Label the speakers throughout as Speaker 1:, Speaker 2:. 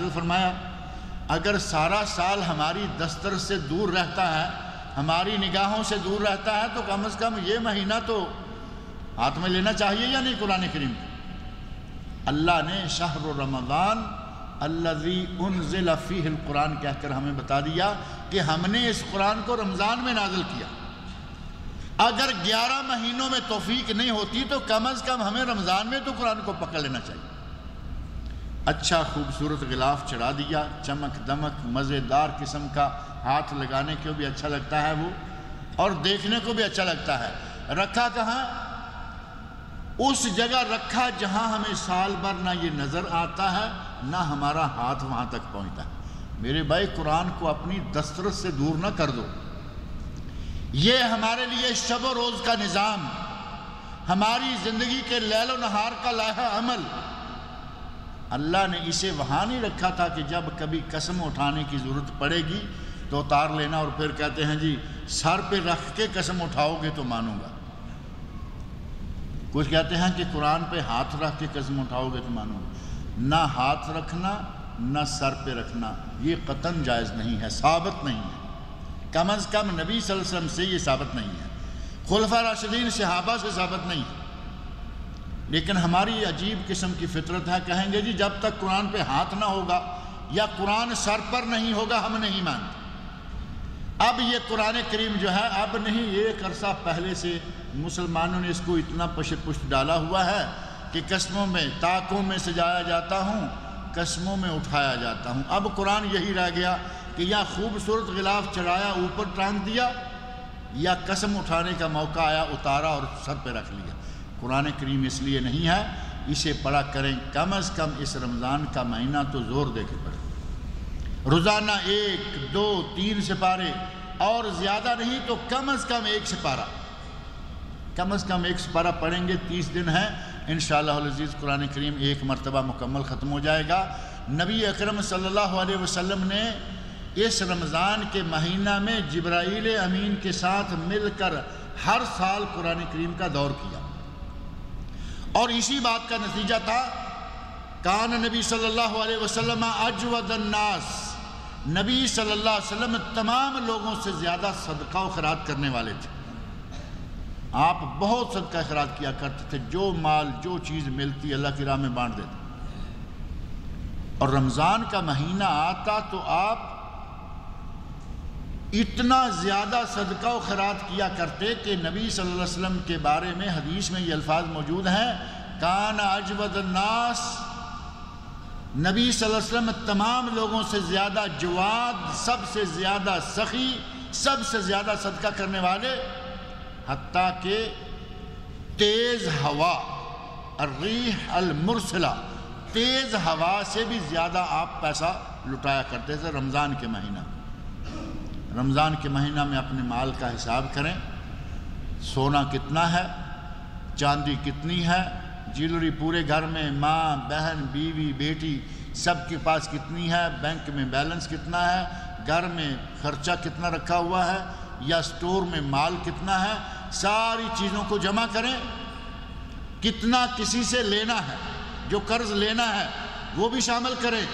Speaker 1: نازل فرمایا اگر سارا سال ہماری دسترس سے دور رہتا ہے، ہماری نگاہوں سے دور رہتا ہے، تو کم از کم یہ مہینہ تو ہاتھ میں لینا چاہیے یا نہیں قرآن کریم کو؟ اللہ نے شہر رمضان الذی انزل فیہ القرآن کہہ کر ہمیں بتا دیا کہ ہم نے اس قرآن کو رمضان میں نازل کیا۔ اگر 11 مہینوں میں توفیق نہیں ہوتی تو کم از کم ہمیں رمضان میں تو قرآن کو پکڑ لینا چاہیے۔ اچھا خوبصورت غلاف چڑھا دیا، چمک دمک مزیدار قسم کا، ہاتھ لگانے کو بھی اچھا لگتا ہے وہ، اور دیکھنے کو بھی اچھا لگتا ہے۔ رکھا کہاں؟ اس جگہ رکھا جہاں ہمیں سال بھر نہ یہ نظر آتا ہے نہ ہمارا ہاتھ وہاں تک پہنچتا ہے۔ میرے بھائی قرآن کو اپنی دسترس سے دور نہ کر دو۔ یہ ہمارے لیے شب و روز کا نظام، ہماری زندگی کے لیل و نہار کا لائحہ عمل۔ اللہ نے اسے وہاں نہیں رکھا تھا کہ جب کبھی قسم اٹھانے کی ضرورت پڑے گی تو اتار لینا اور پھر کہتے ہیں جی سر پہ رکھ کے قسم اٹھاؤ گے تو مانوں گا۔ کچھ کہتے ہیں کہ قرآن پہ ہاتھ رکھ کے قسم اٹھاؤ گے تو مانوں گا۔ نہ ہاتھ رکھنا نہ سر پہ رکھنا یہ قطعاً جائز نہیں ہے، ثابت نہیں ہے، کم از کم نبی صلی اللہ علیہ وسلم سے یہ ثابت نہیں ہے، خلفاء راشدین صحابہ سے ثابت نہیں ہے۔ لیکن ہماری عجیب قسم کی فطرت ہے، کہیں گے جی جب تک قرآن پہ ہاتھ نہ ہوگا یا قرآن سر پر نہیں ہوگا ہم نہیں مانتے۔ اب یہ قرآن کریم جو ہے اب نہیں، ایک عرصہ پہلے سے مسلمانوں نے اس کو اتنا پشت ڈالا ہوا ہے کہ قسموں میں طاقوں میں سجایا جاتا ہوں، قسموں میں اٹھایا جاتا ہوں۔ اب قرآن یہی رہ گیا کہ یا خوبصورت غلاف چڑھایا اوپر ٹانگ دیا، یا قسم اٹھانے کا موقع آیا اتارا اور سر پہ رکھ لیا۔ قرآن کریم اس لیے نہیں ہے، اسے پڑھا کریں کم از کم اس رمضان کا مہینہ تو زور دے کے پڑھیں، روزانہ 1 2 3 سپارے، اور زیادہ نہیں تو کم از کم 1 سپارہ، کم از کم 1 سپارہ پڑھیں گے۔ 30 دن ہے انشاءاللہ العزیز قرآن کریم ایک مرتبہ مکمل ختم ہو جائے گا۔ نبی اکرم صلی اللہ علیہ وسلم نے اس رمضان کے مہینہ میں جبرائیل امین کے ساتھ مل کر ہر سال قرآن کریم کا دور کیا، اور اسی بات کا نتیجہ تھا کان نبی صلی اللہ علیہ وسلم اجود الناس، نبی صلی اللہ علیہ وسلم تمام لوگوں سے زیادہ صدقہ و خیرات کرنے والے تھے۔ آپ بہت صدقہ خیرات کیا کرتے تھے، جو مال جو چیز ملتی اللہ کی راہ میں بانٹ دیتے، اور رمضان کا مہینہ آتا تو آپ اتنا زیادہ صدقہ و خیرات کیا کرتے کہ نبی صلی اللہ علیہ وسلم کے بارے میں حدیث میں یہ الفاظ موجود ہیں، کان اجود الناس، نبی صلی اللہ علیہ وسلم تمام لوگوں سے زیادہ جواد، سب سے زیادہ سخی، سب سے زیادہ صدقہ کرنے والے، حتیٰ کہ تیز ہوا الریح المرسلہ، تیز ہوا سے بھی زیادہ آپ پیسہ لٹایا کرتے تھے رمضان کے مہینہ۔ رمضان کے مہینہ میں اپنے مال کا حساب کریں، سونا کتنا ہے، چاندی کتنی ہے، جیولری پورے گھر میں ماں بہن بیوی بیٹی سب کے پاس کتنی ہے، بینک میں بیلنس کتنا ہے، گھر میں خرچہ کتنا رکھا ہوا ہے، یا سٹور میں مال کتنا ہے، ساری چیزوں کو جمع کریں۔ کتنا کسی سے لینا ہے، جو قرض لینا ہے وہ بھی شامل کریں،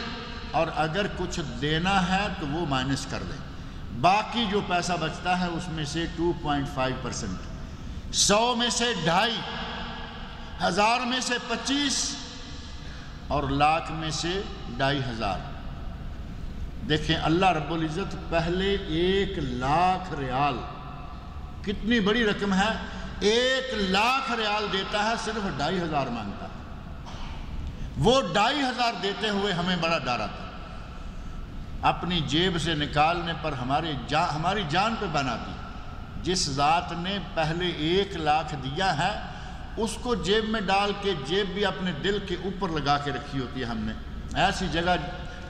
Speaker 1: اور اگر کچھ دینا ہے تو وہ مائنس کر دیں۔ باقی جو پیسہ بچتا ہے اس میں سے 2.5%، 100 میں سے 2.5، 1000 میں سے 25، اور لاکھ میں سے 2,500۔ دیکھیں اللہ رب العزت پہلے 1,00,000 ریال، کتنی بڑی رقم ہے، 1,00,000 ریال دیتا ہے، صرف 2,500 مانگتا ہے۔ وہ 2,500 دیتے ہوئے ہمیں بڑا ڈر آتا ہے، اپنی جیب سے نکالنے پر ہماری جان پہ بناتی۔ جس ذات نے پہلے 1,00,000 دیا ہے اس کو جیب میں ڈال کے، جیب بھی اپنے دل کے اوپر لگا کے رکھی ہوتی ہے، ہم نے ایسی جگہ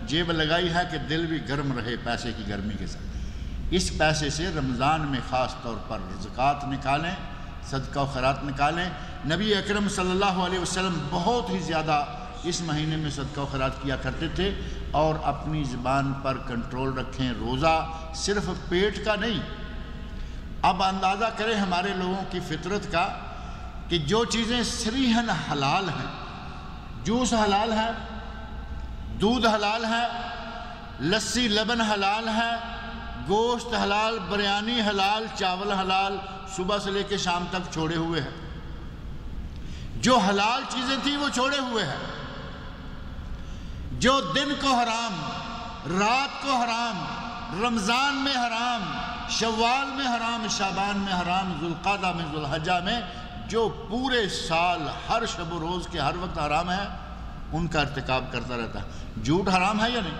Speaker 1: جیب لگائی ہے کہ دل بھی گرم رہے پیسے کی گرمی کے ساتھ۔ اس پیسے سے رمضان میں خاص طور پر زکوٰۃ نکالیں، صدقہ و خیرات نکالیں۔ نبی اکرم صلی اللہ علیہ وسلم بہت ہی زیادہ اس مہینے میں صدقہ و خیرات کیا کرتے تھے، اور اپنی زبان پر کنٹرول رکھیں۔ روزہ صرف پیٹ کا نہیں، اب اندازہ کریں ہمارے لوگوں کی فطرت کا کہ جو چیزیں صریحاً حلال ہیں، جوس حلال ہے، دودھ حلال ہے، لسی لبن حلال ہے، گوشت حلال، بریانی حلال، چاول حلال، صبح سے لے کے شام تک چھوڑے ہوئے ہیں۔ جو حلال چیزیں تھیں وہ چھوڑے ہوئے ہیں۔ جو دن کو حرام، رات کو حرام، رمضان میں حرام، شوال میں حرام، شعبان میں حرام، ذوالقعدہ میں، ذوالحجہ میں، جو پورے سال ہر شب و روز کے ہر وقت حرام ہے، ان کا ارتکاب کرتا رہتا ہے۔ جھوٹ حرام ہے یا نہیں؟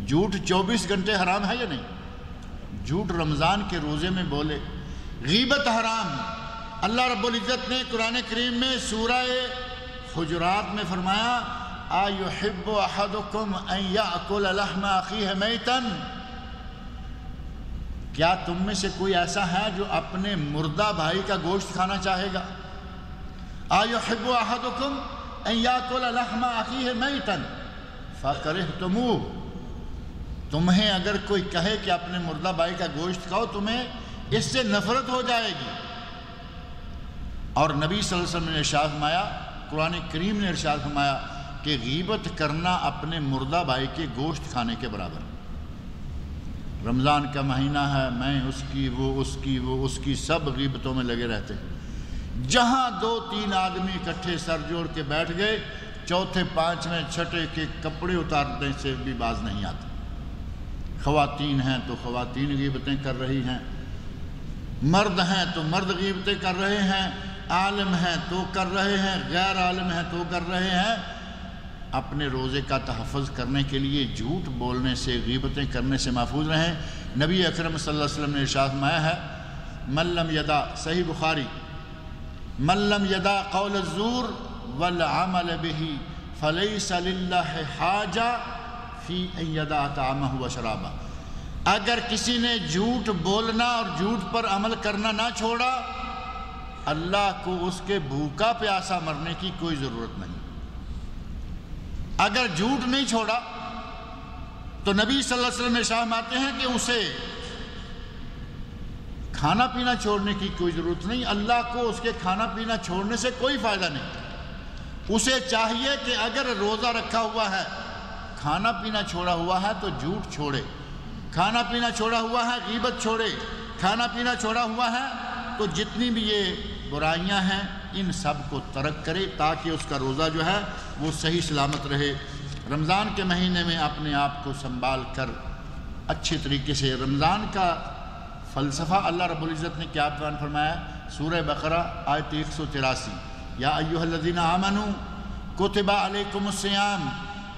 Speaker 1: جھوٹ 24 گھنٹے حرام ہے یا نہیں؟ جھوٹ رمضان کے روزے میں بولے۔ غیبت حرام۔ اللہ رب العزت نے قرآن کریم میں سورہ حجرات میں فرمایا اَيُحِبُّ أَحَدُكُمْ أَن يَأْكُلَ لَحْمَ أَخِيهِ مَيْتًا، کیا تم میں سے کوئی ایسا ہے جو اپنے مردہ بھائی کا گوشت کھانا چاہے گا؟ اَيُحِبُّ أَحَدُكُمْ أَن يَأْكُلَ لَحْمَ أَخِيهِ مَيْتًا فَكَرِهْتُمُوهُ، تمہیں اگر کوئی کہے کہ اپنے مردہ بھائی کا گوشت کھاؤ تمہیں اس سے نفرت ہو جائے گی۔ اور نبی صلی اللہ علیہ وسلم نے ارشاد فرمایا، قرآن کریم نے ارشاد فرمایا کہ غیبت کرنا اپنے مردہ بھائی کے گوشت کھانے کے برابر۔ رمضان کا مہینہ ہے، میں اس کی، وہ اس کی، وہ اس کی، سب غیبتوں میں لگے رہتے ہیں۔ جہاں 2-3 آدمی اکٹھے سر جوڑ کے بیٹھ گئے، چوتھے، پانچویں، چھٹے کے کپڑے اتارنے سے بھی باز نہیں آتے۔ خواتین ہیں تو خواتین غیبتیں کر رہی ہیں، مرد ہیں تو مرد غیبتیں کر رہے ہیں، عالم ہیں تو کر رہے ہیں، غیر عالم ہیں تو کر رہے ہیں۔ اپنے روزے کا تحفظ کرنے کے لیے جھوٹ بولنے سے، غیبتیں کرنے سے محفوظ رہیں۔ نبی اکرم صلی اللہ علیہ وسلم نے ارشاد فرمایا ہے من لم یدع، صحیح بخاری، من لم یدع قول الزور والعمل به فلیس للہ حاجہ فی ان یدع طعامہ وشرابہ، اگر کسی نے جھوٹ بولنا اور جھوٹ پر عمل کرنا نہ چھوڑا، اللہ کو اس کے بھوکا پیاسا مرنے کی کوئی ضرورت نہیں۔ اگر جھوٹ نہیں چھوڑا تو نبی صلی اللہ علیہ وسلم ارشاد فرماتے ہیں کہ اسے کھانا پینا چھوڑنے کی کوئی ضرورت نہیں، اللہ کو اس کے کھانا پینا چھوڑنے سے کوئی فائدہ نہیں۔ اسے چاہیے کہ اگر روزہ رکھا ہوا ہے، کھانا پینا چھوڑا ہوا ہے تو جھوٹ چھوڑے، کھانا پینا چھوڑا ہوا ہے غیبت چھوڑے، کھانا پینا چھوڑا ہوا ہے تو جتنی بھی یہ برائیاں ہیں ان سب کو ترک کرے، تاکہ اس کا روزہ جو ہے وہ صحیح سلامت رہے۔ رمضان کے مہینے میں اپنے آپ کو سنبھال کر اچھے طریقے سے، رمضان کا فلسفہ اللہ رب العزت نے کیا بیان فرمایا؟ سورہ بقرہ آیت 183، یا ایھا الذین آمنوا کتب علیکم الصیام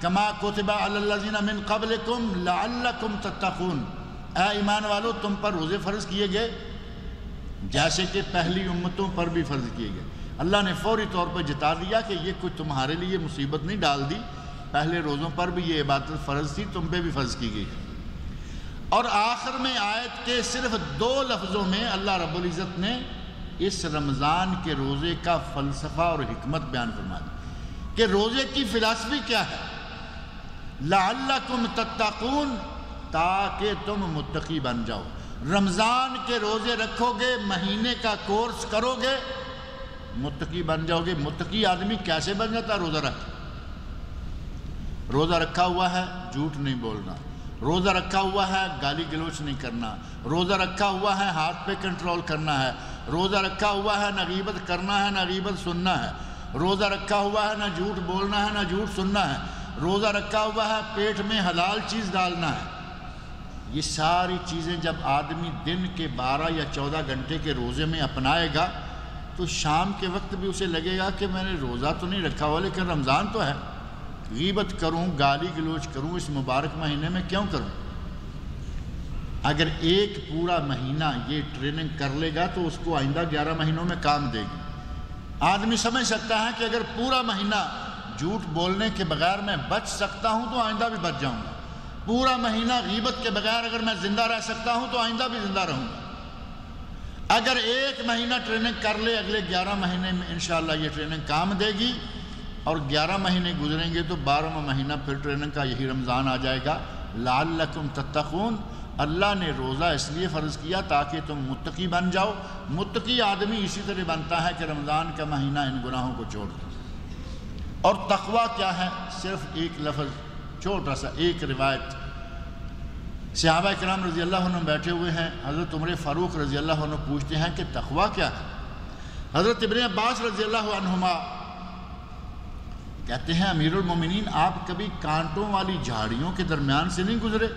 Speaker 1: کما کتب علی الذین من قبلکم لعلکم تتقون، اے ایمان والو تم پر روزے فرض کیے گئے جیسے کہ پہلی امتوں پر بھی فرض کیے گئے۔ اللہ نے فوری طور پر جتا دیا کہ یہ کوئی تمہارے لیے مصیبت نہیں ڈال دی، پہلے روزوں پر بھی یہ عبادت فرض تھی، تم پہ بھی فرض کی گئی۔ اور آخر میں آیت کے صرف 2 لفظوں میں اللہ رب العزت نے اس رمضان کے روزے کا فلسفہ اور حکمت بیان فرما دی کہ روزے کی فلسفی کیا ہے؟ لعلکم تتقون، تاکہ تم متقی بن جاؤ۔ رمضان کے روزے رکھو گے، مہینے کا کورس کرو گے، متقی بن جاؤ گے۔ متقی آدمی کیسے بن جاتا ہے؟ روزہ رکھ، روزہ رکھا ہوا ہے جھوٹ نہیں بولنا، روزہ رکھا ہوا ہے گالی گلوچ نہیں کرنا، روزہ رکھا ہوا ہے ہاتھ پہ کنٹرول کرنا ہے، روزہ رکھا ہوا ہے نہ غیبت کرنا ہے نہ غیبت سننا ہے، روزہ رکھا ہوا ہے نہ جھوٹ بولنا ہے نہ جھوٹ سننا ہے، روزہ رکھا ہوا ہے پیٹ میں حلال چیز ڈالنا ہے۔ یہ ساری چیزیں جب آدمی دن کے 12 یا 14 گھنٹے کے روزے میں اپنائے گا تو شام کے وقت بھی اسے لگے گا کہ میں نے روزہ تو نہیں رکھا ہوا لیکن رمضان تو ہے، غیبت کروں، گالی گلوچ کروں، اس مبارک مہینے میں کیوں کروں؟ اگر ایک پورا مہینہ یہ ٹریننگ کر لے گا تو اس کو آئندہ 11 مہینوں میں کام دے گی۔ آدمی سمجھ سکتا ہے کہ اگر پورا مہینہ جھوٹ بولنے کے بغیر میں بچ سکتا ہوں تو آئندہ بھی بچ جاؤں گا، پورا مہینہ غیبت کے بغیر اگر میں زندہ رہ سکتا ہوں تو آئندہ بھی زندہ رہوں گا۔ اگر ایک مہینہ ٹریننگ کر لے اگلے 11 مہینے میں انشاءاللہ یہ ٹریننگ کام دے گی، اور 11 مہینے گزریں گے تو 12واں مہینہ پھر ٹریننگ کا یہی رمضان آ جائے گا۔ لعلکم تتقون، اللہ نے روزہ اس لیے فرض کیا تاکہ تم متقی بن جاؤ۔ متقی آدمی اسی طرح بنتا ہے کہ رمضان کا مہینہ ان گناہوں کو چھوڑ دے۔ اور تقویٰ کیا ہے؟ صرف ایک لفظ، چھوٹا سا ایک روایت. صحابہ کرام رضی اللہ عنہ بیٹھے ہوئے ہیں، حضرت عمر فاروق رضی اللہ عنہ پوچھتے ہیں کہ تقویٰ کیا ہے؟ حضرت ابن عباس رضی اللہ عنہما کہتے ہیں امیر المومنین آپ کبھی کانٹوں والی جھاڑیوں کے درمیان سے نہیں گزرے؟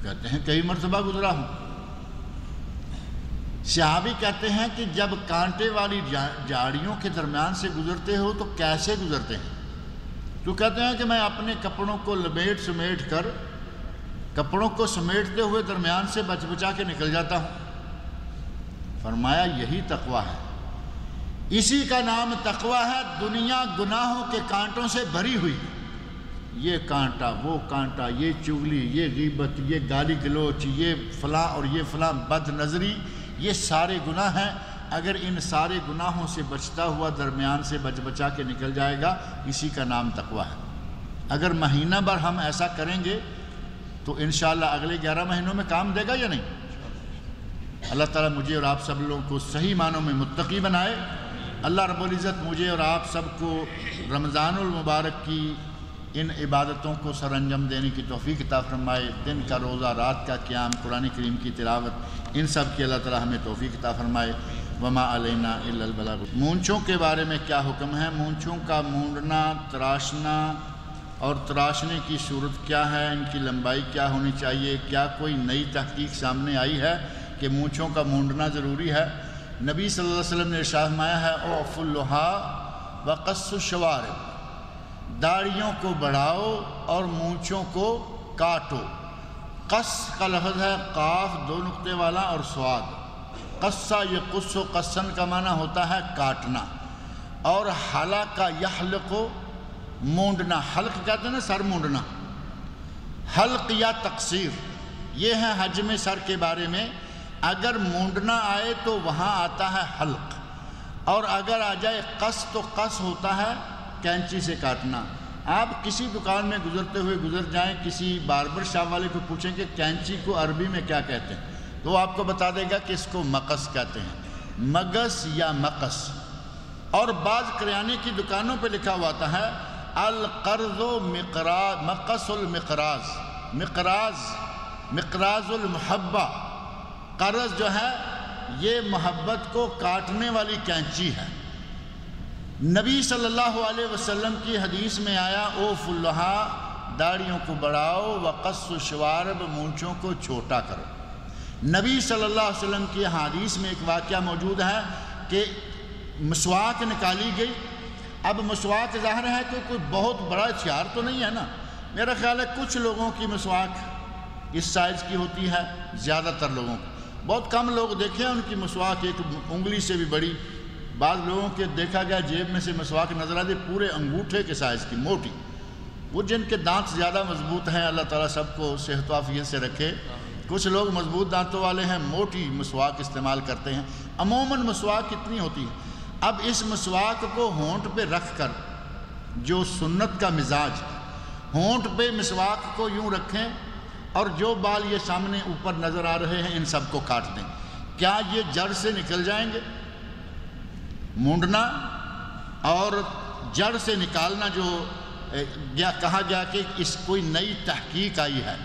Speaker 1: کہتے ہیں کئی مرتبہ گزرا ہوں. صحابی کہتے ہیں کہ جب کانٹے والی جھاڑیوں کے درمیان سے گزرتے ہو تو کیسے گزرتے ہیں؟ تو کہتے ہیں کہ میں اپنے کپڑوں کو لپیٹ سمیٹ کر، کپڑوں کو سمیٹتے ہوئے درمیان سے بچ بچا کے نکل جاتا ہوں. فرمایا یہی تقویٰ ہے، اسی کا نام تقویٰ ہے. دنیا گناہوں کے کانٹوں سے بھری ہوئی، یہ کانٹا، وہ کانٹا، یہ چغلی، یہ غیبت، یہ گالی گلوچ، یہ فلاں اور یہ فلاں بد نظری، یہ سارے گناہ ہیں. اگر ان سارے گناہوں سے بچتا ہوا درمیان سے بچ بچا کے نکل جائے گا، اسی کا نام تقویٰ ہے. اگر مہینہ بھر ہم ایسا کریں گے تو انشاءاللہ اگلے 11 مہینوں میں کام دے گا یا نہیں؟ اللہ تعالیٰ مجھے اور آپ سب لوگوں کو صحیح معنوں میں متقی بنائے. اللہ رب العزت مجھے اور آپ سب کو رمضان المبارک کی ان عبادتوں کو سر انجام دینے کی توفیق عطا فرمائے. دن کا روزہ، رات کا قیام، قرآن کریم کی تلاوت، ان سب کی اللہ تعالیٰ ہمیں توفیق عطا فرمائے. وما علینا الا البلاغ. مونچھوں کے بارے میں کیا حکم ہے؟ مونچھوں کا مونڈنا، تراشنا اور تراشنے کی صورت کیا ہے؟ ان کی لمبائی کیا ہونی چاہیے؟ کیا کوئی نئی تحقیق سامنے آئی ہے کہ مونچھوں کا مونڈنا ضروری ہے؟ نبی صلی اللہ علیہ وسلم نے ارشاد فرمایا ہے اوف اللحا وقص الشوارب، داڑھیوں کو بڑھاؤ اور مونچھوں کو کاٹو. قص کا لفظ ہے قاف 2 نقطے والا اور صاد. قصہ یقص و قصن کا معنی ہوتا ہے کاٹنا، اور حلق یحلق مونڈنا. حلق کہتے ہیں نا سر مونڈنا. حلق یا تقصیر یہ ہے حجم سر کے بارے میں. اگر مونڈنا آئے تو وہاں آتا ہے حلق، اور اگر آ جائے قص تو قص ہوتا ہے کینچی سے کاٹنا. آپ کسی دکان میں گزرتے ہوئے گزر جائیں، کسی باربر شاپ والے کو پوچھیں کہ کینچی کو عربی میں کیا کہتے ہیں، تو وہ آپ کو بتا دے گا کہ اس کو مقص کہتے ہیں، مگس یا مقص. اور بعض کریانے کی دکانوں پہ لکھا ہوا آتا ہے القرض مقراض، مقص المقراض، مقراض المحبہ. قرض جو ہے یہ محبت کو کاٹنے والی کینچی ہے. نبی صلی اللہ علیہ وسلم کی حدیث میں آیا اوف اللحا، داڑھیوں کو بڑھاؤ، وقص الشوارب، مونچھوں کو چھوٹا کرو. نبی صلی اللہ علیہ وسلم کی حدیث میں ایک واقعہ موجود ہے کہ مسواک نکالی گئی. اب مسواک ظاہر ہے کہ کوئی بہت بڑا ہتھیار تو نہیں ہے نا. میرا خیال ہے کچھ لوگوں کی مسواک اس سائز کی ہوتی ہے، زیادہ تر لوگوں کی. بہت کم لوگ دیکھے ہیں ان کی مسواک ایک انگلی سے بھی بڑی. بعض لوگوں کے دیکھا گیا جیب میں سے مسواک نظر آتی پورے انگوٹھے کے سائز کی، موٹی. وہ جن کے دانت زیادہ مضبوط ہیں اللہ تعالیٰ سب کو صحت و عافیت سے رکھے. کچھ لوگ مضبوط دانتوں والے ہیں، موٹی مسواک استعمال کرتے ہیں. عموماً مسواک کتنی ہوتی ہے؟ اب اس مسواک کو ہونٹ پہ رکھ کر، جو سنت کا مزاج، ہونٹ پہ مسواک کو یوں رکھیں اور جو بال یہ سامنے اوپر نظر آ رہے ہیں ان سب کو کاٹ دیں. کیا یہ جڑ سے نکل جائیں گے؟ مونڈنا اور جڑ سے نکالنا جو کہا گیا کہ اس کوئی نئی تحقیق آئی ہے.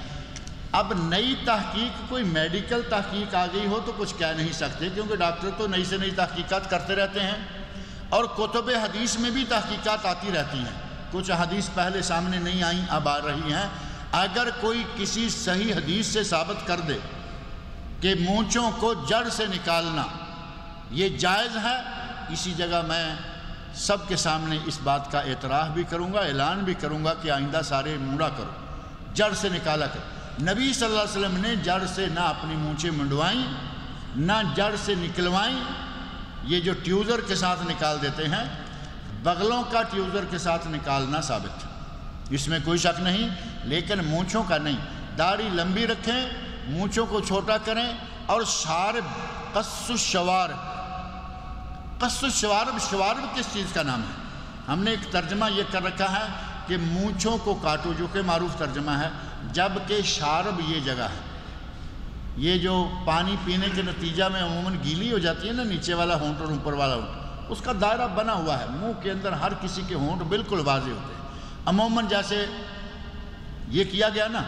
Speaker 1: اب نئی تحقیق کوئی میڈیکل تحقیق آ گئی ہو تو کچھ کہہ نہیں سکتے، کیونکہ ڈاکٹر تو نئی سے نئی تحقیقات کرتے رہتے ہیں، اور کتب حدیث میں بھی تحقیقات آتی رہتی ہیں. کچھ حدیث پہلے سامنے نہیں آئیں، اب آ رہی ہیں. اگر کوئی کسی صحیح حدیث سے ثابت کر دے کہ مونچھوں کو جڑ سے نکالنا یہ جائز ہے، اسی جگہ میں سب کے سامنے اس بات کا اعتراف بھی کروں گا، اعلان بھی کروں گا کہ آئندہ سارے مونڈا کرو، جڑ سے نکالا کرو. نبی صلی اللہ علیہ وسلم نے جڑ سے نہ اپنی مونچھیں منڈوائیں نہ جڑ سے نکلوائیں. یہ جو ٹیوزر کے ساتھ نکال دیتے ہیں، بغلوں کا ٹیوزر کے ساتھ نکالنا ثابت ہے، اس میں کوئی شک نہیں، لیکن مونچھوں کا نہیں. داڑھی لمبی رکھیں، مونچھوں کو چھوٹا کریں. اور شارب، قص الشوارب، قص الشوارب، شوارب کس چیز کا نام ہے؟ ہم نے ایک ترجمہ یہ کر رکھا ہے کہ مونچھوں کو کاٹو، جو کہ معروف ترجمہ ہے، جبکہ شارب یہ جگہ ہے، یہ جو پانی پینے کے نتیجہ میں عموماً گیلی ہو جاتی ہے نا، نیچے والا ہونٹ اور اوپر والا ہونٹ، اس کا دائرہ بنا ہوا ہے، منہ کے اندر ہر کسی کے ہونٹ بالکل واضح ہوتے ہیں۔ عموماً جیسے یہ کیا گیا نا،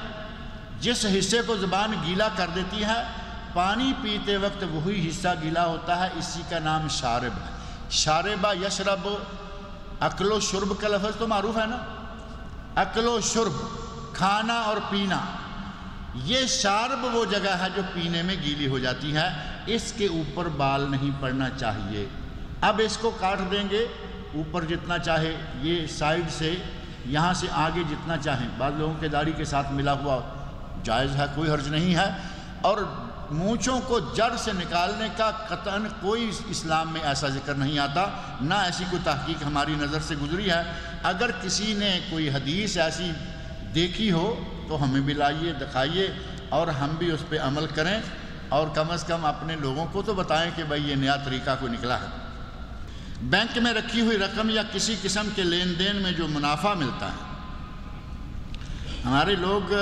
Speaker 1: جس حصے کو زبان گیلا کر دیتی ہے پانی پیتے وقت وہی حصہ گیلا ہوتا ہے، اسی کا نام شارب ہے۔ شاربہ یشرب، اکل و شرب کا لفظ تو معروف ہے نا، اکل و شرب کھانا اور پینا۔ یہ شارب وہ جگہ ہے جو پینے میں گیلی ہو جاتی ہے، اس کے اوپر بال نہیں پڑنا چاہیے۔ اب اس کو کاٹ دیں گے اوپر جتنا چاہے، یہ سائیڈ سے یہاں سے آگے جتنا چاہیں، بعض لوگوں کے داڑھی کے ساتھ ملا ہوا جائز ہے، کوئی حرج نہیں ہے۔ اور مونچھوں کو جڑ سے نکالنے کا قطعاً کوئی اسلام میں ایسا ذکر نہیں آتا، نہ ایسی کوئی تحقیق ہماری نظر سے گزری ہے۔ اگر کسی نے کوئی حدیث ایسی دیکھی ہو تو ہمیں بھی لائیے، دکھائیے، اور ہم بھی اس پہ عمل کریں، اور کم از کم اپنے لوگوں کو تو بتائیں کہ بھائی یہ نیا طریقہ کوئی نکلا ہے۔ بینک میں رکھی ہوئی رقم یا کسی قسم کے لین دین میں جو منافع ملتا ہے، ہمارے لوگ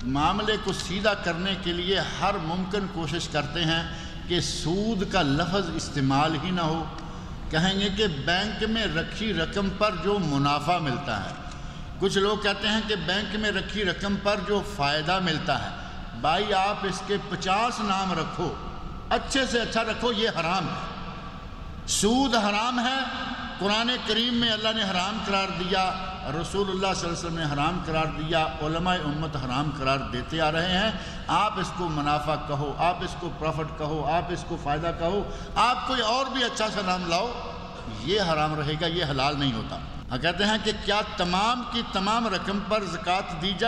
Speaker 1: معاملے کو سیدھا کرنے کے لیے ہر ممکن کوشش کرتے ہیں کہ سود کا لفظ استعمال ہی نہ ہو، کہیں گے کہ بینک میں رکھی رقم پر جو منافع ملتا ہے۔ کچھ لوگ کہتے ہیں کہ بینک میں رکھی رقم پر جو فائدہ ملتا ہے، بھائی آپ اس کے 50 نام رکھو، اچھے سے اچھا رکھو، یہ حرام ہے۔ سود حرام ہے، قرآن کریم میں اللہ نے حرام قرار دیا، رسول اللہ صلی اللہ علیہ وسلم نے حرام قرار دیا، علماء امت حرام قرار دیتے آ رہے ہیں۔ آپ اس کو منافع کہو، آپ اس کو پروفٹ کہو، آپ اس کو فائدہ کہو، آپ کوئی اور بھی اچھا سا نام لاؤ، یہ حرام رہے گا، یہ حلال نہیں ہوتا۔ کہتے ہیں کہ کیا تمام کی تمام رقم پر زکوٰۃ دی جائے؟